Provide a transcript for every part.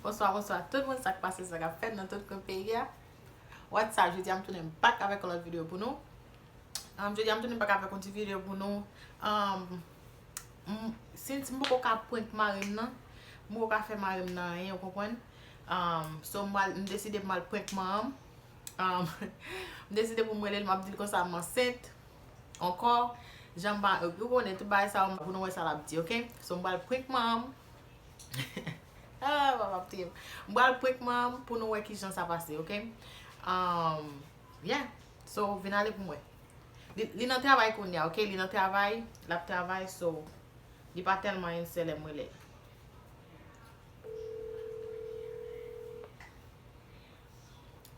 Bonsoir, bonsoir. Tout le monde ça passe, ça a fait dans tout le pays. WhatsApp, je dis, je tourne back avec une vidéo pour nous. Je dis, je tourne back avec une petite vidéo pour nous. Si je ne peux pas prendre Marine, je ne peux pas faire Marine, vous comprenez? So, je décide de prendre maman. Je décide pour me dire que ça m'enceinte. Encore, j'aime pas, vous connaissez tout ça pour nous, ça la petit, ok? So, je vais prendre maman. Ah, papa petit. Je vais prendre maman pour nous voir qui ça passe, ok? Yeah. So, venez aller pour moi. Li nan travail qu'on y a, ok? Li nan travail, la travail, so, li pas tellement une seule moi.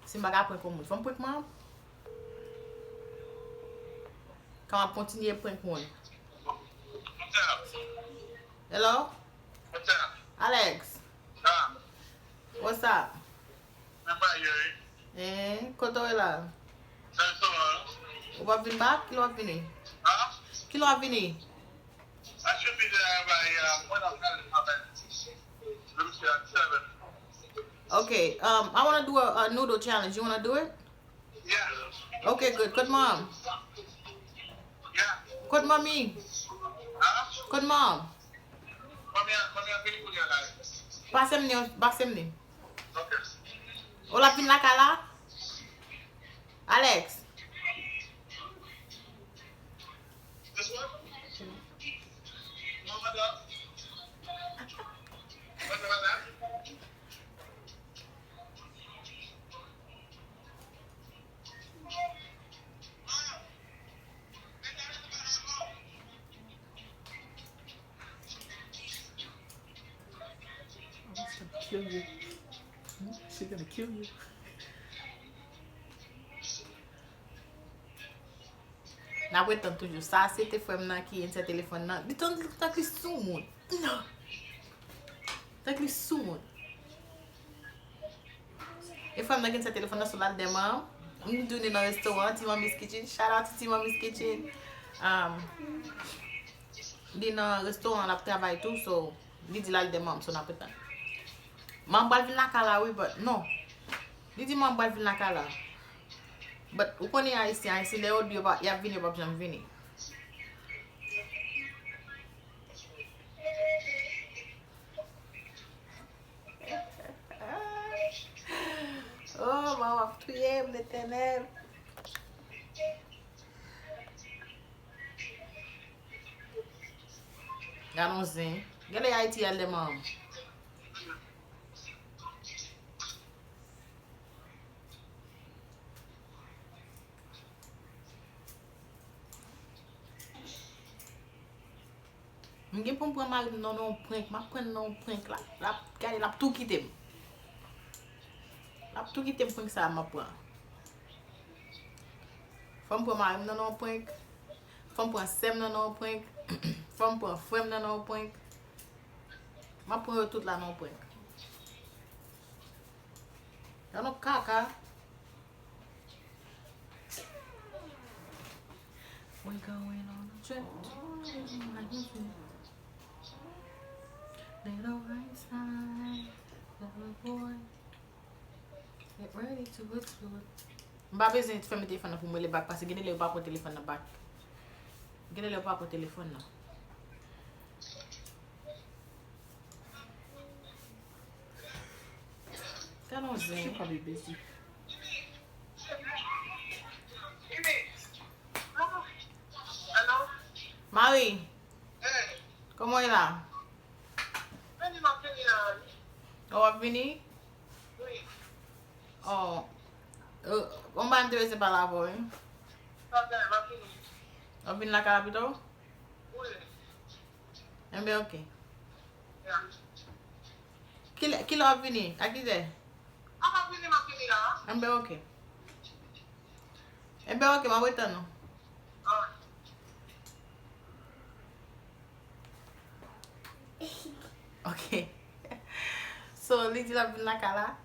Si je ne prends pour moi, faut me prendre moi. Quand on continue à prendre moi. Hello? What's up? Alex, what's up? Koto e la? Ou va venir back? Qui va venir? Qui va venir? I should be there by when I'm Lucy at 7. Okay, I want to do a noodle challenge. You want to do it? Yeah. Okay, good. Good mom. Yeah. Good mommy. Good mom. Mommy, I'm going to your life. Passez-moi. Okay. Ou la venir la kala? Alex. This one? Mama, dog? What's that? Kill you. She's gonna kill you. Na wetan toujou sa, se te fwem nan ki yon se telefon nan. Di ton tak li sou moun. Non. Tak li sou moun. E fwem nan ki yon se telefon nan sou lal deman. Mwen douni nan restaurant, Ti Mommy's Kitchen. Shout out to Ti Mommy's Kitchen. Di nan restaurant la travay tou, so li di lal deman, so nan petan. Man bal vin la kala, oui, but non. Li di man bal vin la kala. But ou konen Haitien le ou di ba ya vini ba jam vini. Oh, mama priye l'Éternel. Ganon zin. Gele Haiti al de mam. Mwen gen pou mpren Marine non prank, ma pren non prank la. Gade la tout kitem. La tout kitem prank sa ma pran. Fom pren Marine non prank. Fom pren Sem non prank. Fom pren Frem non prank. Ma pren yo tout la non prank. Yan nou kaka. We going on a trip to Little Einstein, little boy, get ready to explore. Mba bezin ti fè mi telefon nan pou mwen le bak, pase gene le ou pa pou telefon nan bak. Gene le ou pa pou telefon nan. Kanon zen. She's probably busy. Hello? Marie, Hey. komo e la? When you not feeling Ou ap vini? Oui. Oh. On ba interese pa la voy? Not there, not feeling. Ou vini la kalapito? Oui. Mbe ok. Yeah. Ki la ap vini? A ki de? I'm not feeling, Mbe ok. Mbe ok, ma wetan nou. Alright. Ok. So, li di la vin la kala.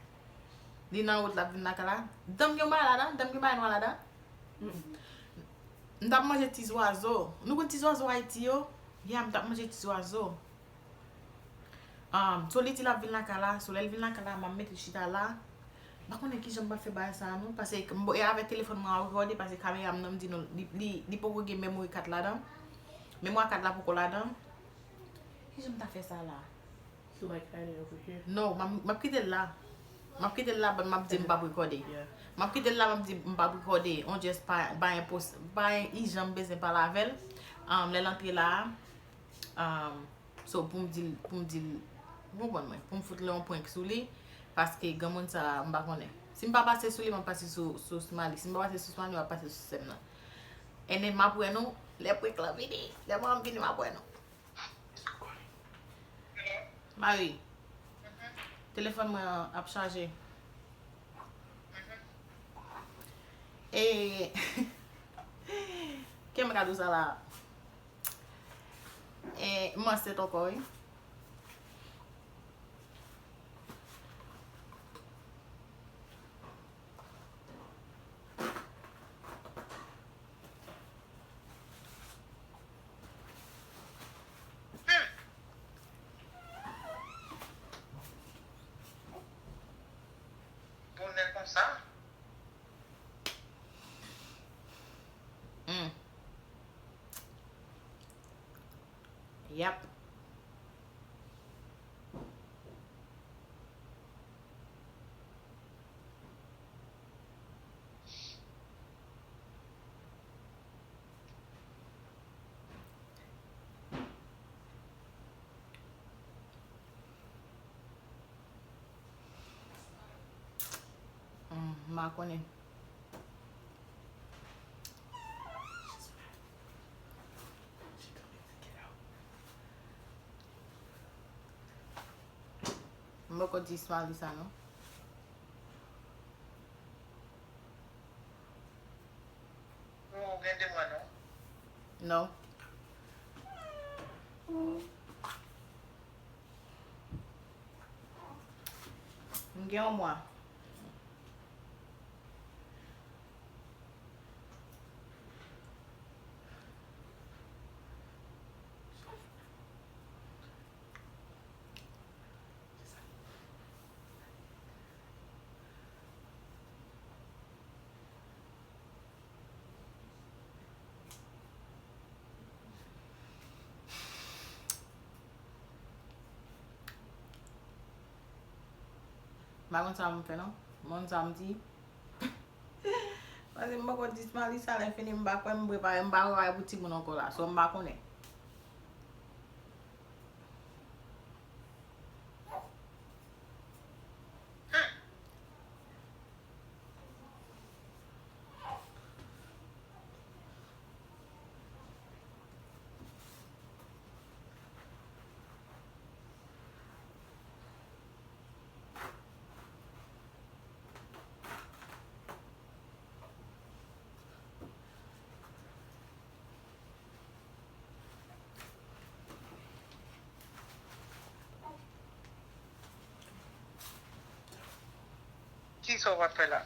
Li nan wot la vin la kala. Dam gen ba la dan? Dam gen ba yon la dan? Mdap manje tiz wazo. Nou kon tiz wazo Haiti yo? Ya, mdap manje tiz wazo. So li ti la vin la kala, so lel vin la kala, ma mette chita la. Bakon ki jam ba fe bay sa nou, pase mbo e ave telefon mwa rekorde, pase kamera m nan di nou, li pou ge memory 4 la dan. Memory 4 la pou ko la dan. Ki jam ta fe sa la? So like add it over here. No, map kite la. Map kite la, map di mbab rekorde. Yeah. Map kite la, map di mbab rekorde. On just bayen post, bayen i jam bezen pa lavel. Le lantre la. So pou m di, pou m foute le 1 point sou li. Paske gamon sa mba konen. Si mba pase sou li, mba pase sou Smali. Si mba pase sou Smali, mba pase sou Sem nan. Ene mba pwe nou, le pwek la vini. Le mwa vini mba pwe nou. Marie, telefon mwen ap chaje. E, ke mwen kado sa la? E, mwen se to koy. Bonnet comme ça. Yep. Ma konen. She told me to get out. Mwen ko di Smali sa nou. Ou gen de moi non? No. Mwen gen yon mwa. Bakon sa mwen fe nou? Mwen sa mwen di. Pase mwen ko di Smali sa la fini mba kwen mbe pa mba ray boutik mwen anko la. So mba konen. Qui ça va faire là?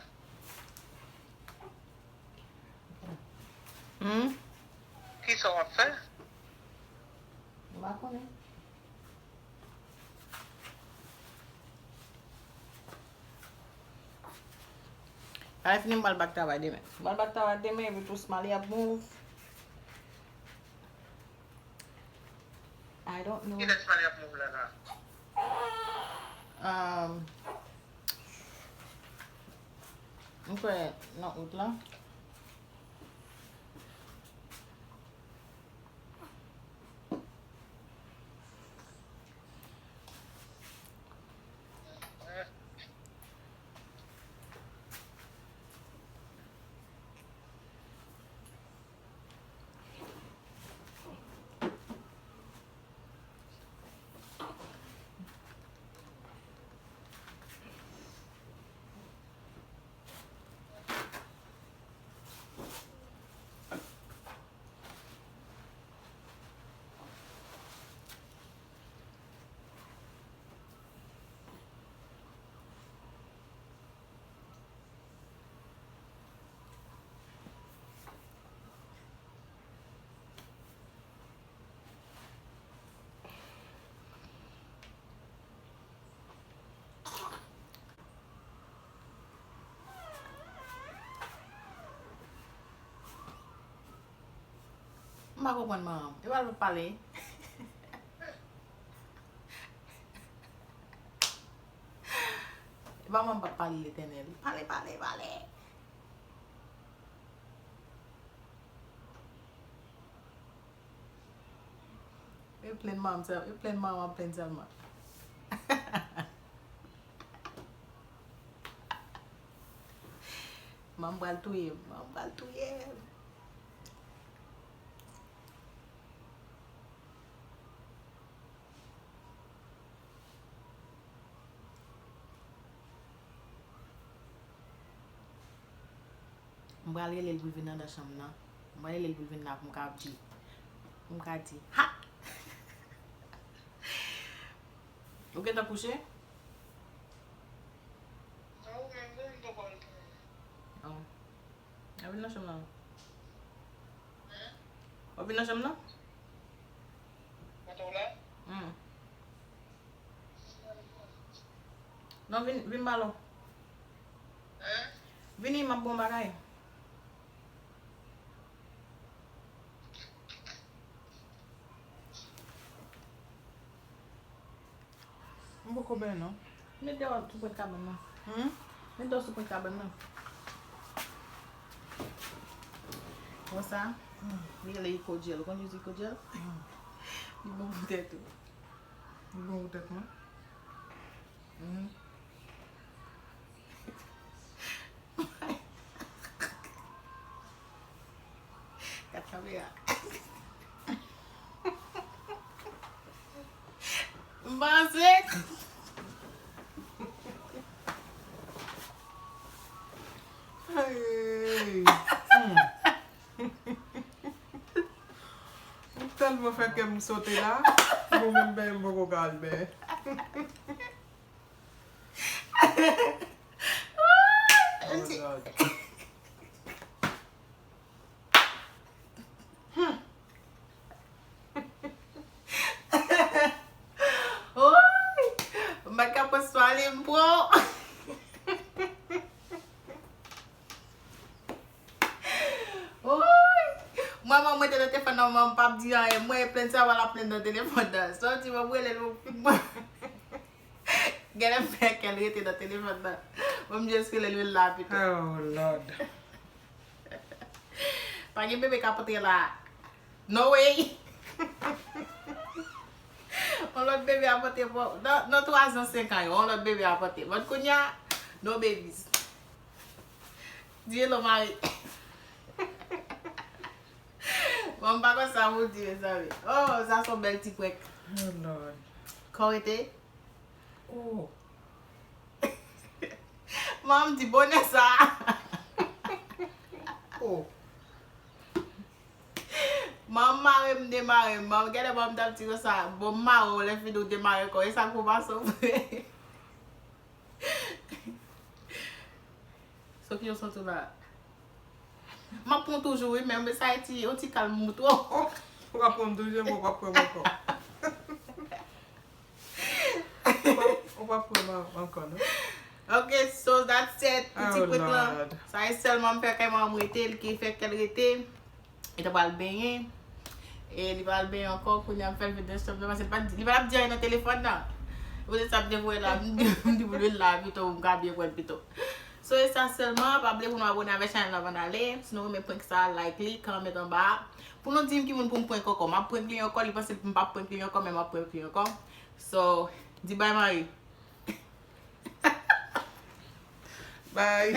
Qui ça va faire? Mba konen. Ay fini mbal bak travay deme. Mbal bak travay deme, vi tou Smali ap move. I don't know. Qui laisse Maria move là là? Mwen kwe nan out la. Ma kompon mam. E wal me pale. E ba mam pa pale l'Eternel. Pale. E plen mam an plen selman. Mam bral touye. Mbral relel pou vin nan da cham nan. Mbral relel pou vin nan pou mka di. Ha! Ou gen ta couché? Oh. A vin nan cham nan? Ou vin nan cham nan? Non, vin balo. Vini map bon bagay. Mboko ben non? Mè de ou soupon kaban nan. Mè de ou soupon kaban nan. Wè sa? Mè yè le yiko gel. Kon use yiko gel? Di bon pou tèt ou. Di bon ou tèt man? Kat kamera. Mbansek! Hey! Tel mwen fè kem sote la, mwen men ben mboko galbe. Oh God. Oy! Mba kapos swale mpro! Oy! Mwen mwen te do telefon nan mwen pap di an, mwen plen sa wala plen nan telefon dan. So ti mwen wele mwen genen fè kel rete nan telefon dan. Mwen jes kele lwen la pito. Oh Lord. Panye bebe kapote la. No way! On lot bebe apote po. No 3 an 5 an yo, on lot bebe apote. But kunya, no babies. Diye lo mari. Mwen pa kon sa mou diye sabi. Oh, sa son bel ti kwek. Oh Lord. Korete. Oh. Mam di bonne sa. Oh. Mam mare m demare. Mam gade mam dam ti ko sa. Bon mare ou le fi do demare ko. E sa kou ba sofre. So ki yo sotou la. Ma pon toujou men. Me sa eti. O ti kalm moutou. Ou ka pon douje mwen wap pon mwen kon. Ou wap pon mwen kon, no? Ok, so that's it. Petit Oh, kwek la. Lord. Sa e selman fè kè mam rete. Li ki fè kel rete. E te bal benye. E li bal benye ankon. Koun yam fèl vide stop. Li bal ap diya yon telefon nan. Ou de sap devwe la. Di boulwe la bito. Ou mga biye kwen bito. So e sa selman. Pable pou nou abone avè chan la van ale. Sinon mè pwenk sa like li. Comment an ba. Pou nou dim ki moun pou mpwenk ankon. Ma pwenk li ankon. Li panse mpa pwenk li ankon. Mè ma pwenk li ankon. So, di bye Marie. Bye.